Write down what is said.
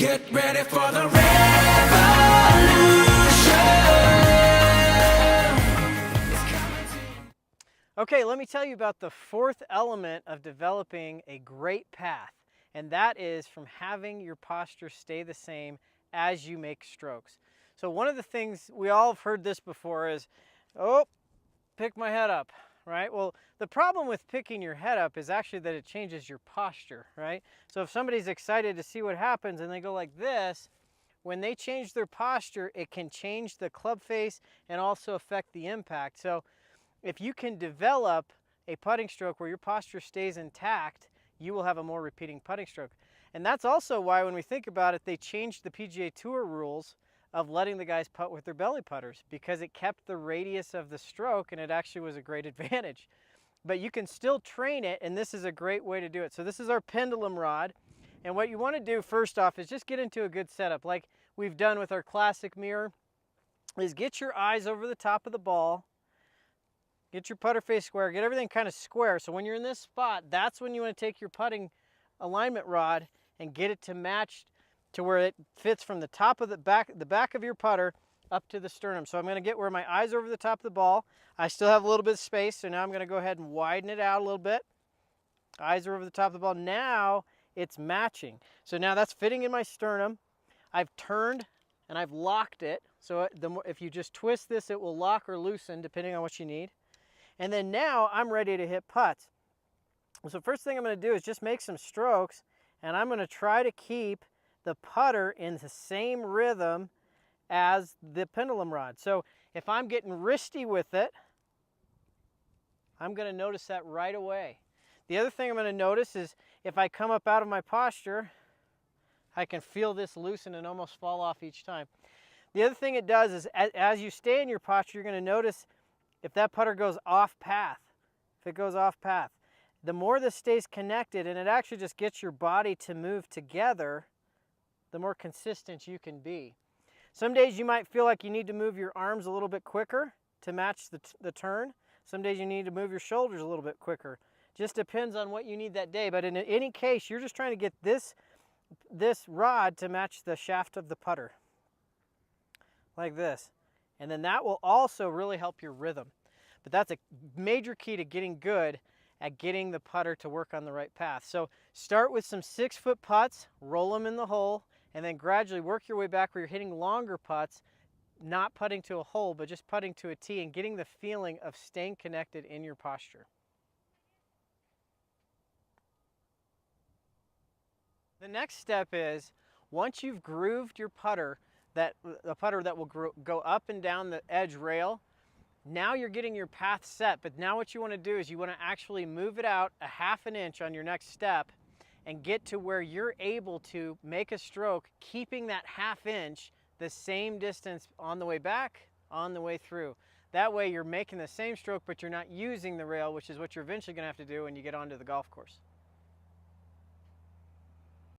Get ready for the revolution. Okay, let me tell you about the fourth element of developing a great path, and that is from having your posture stay the same as you make strokes. So one of the things, we all have heard this before, is, oh, pick my head up, right? Well, the problem with picking your head up is actually that it changes your posture, right? So if somebody's excited to see what happens and they go like this, when they change their posture, it can change the club face and also affect the impact. So if you can develop a putting stroke where your posture stays intact, you will have a more repeating putting stroke. And that's also why, when we think about it, they changed the PGA Tour rules of letting the guys putt with their belly putters, because it kept the radius of the stroke and it actually was a great advantage. But you can still train it, and this is a great way to do it. So this is our pendulum rod. And what you want to do first off is just get into a good setup, like we've done with our classic mirror, is get your eyes over the top of the ball. Get your putter face square, get everything kind of square. So when you're in this spot, that's when you want to take your putting alignment rod and get it to match to where it fits from the top of the back of your putter up to the sternum. So I'm going to get where my eyes are over the top of the ball. I still have a little bit of space, so now I'm going to go ahead and widen it out a little bit. Eyes are over the top of the ball. Now it's matching. So now that's fitting in my sternum. I've turned and I've locked it. So if you just twist this, it will lock or loosen depending on what you need. And then now I'm ready to hit putts. So first thing I'm going to do is just make some strokes, and I'm going to try to keep the putter in the same rhythm as the pendulum rod. So if I'm getting wristy with it, I'm going to notice that right away. The other thing I'm going to notice is if I come up out of my posture, I can feel this loosen and almost fall off each time. The other thing it does is as you stay in your posture, you're going to notice if that putter goes off path, if it goes off path, the more this stays connected, and it actually just gets your body to move together, the more consistent you can be. Some days you might feel like you need to move your arms a little bit quicker to match the turn. Some days you need to move your shoulders a little bit quicker. Just depends on what you need that day. But in any case, you're just trying to get this rod to match the shaft of the putter, like this. And then that will also really help your rhythm. But that's a major key to getting good at getting the putter to work on the right path. So start with some 6-foot putts, roll them in the hole, and then gradually work your way back where you're hitting longer putts, not putting to a hole, but just putting to a tee and getting the feeling of staying connected in your posture. The next step is, once you've grooved your putter, a putter that will go up and down the edge rail, now you're getting your path set. But now what you want to do is you want to actually move it out a ½ an inch on your next step and get to where you're able to make a stroke, keeping that ½ inch the same distance on the way back, on the way through. That way you're making the same stroke, but you're not using the rail, which is what you're eventually going to have to do when you get onto the golf course.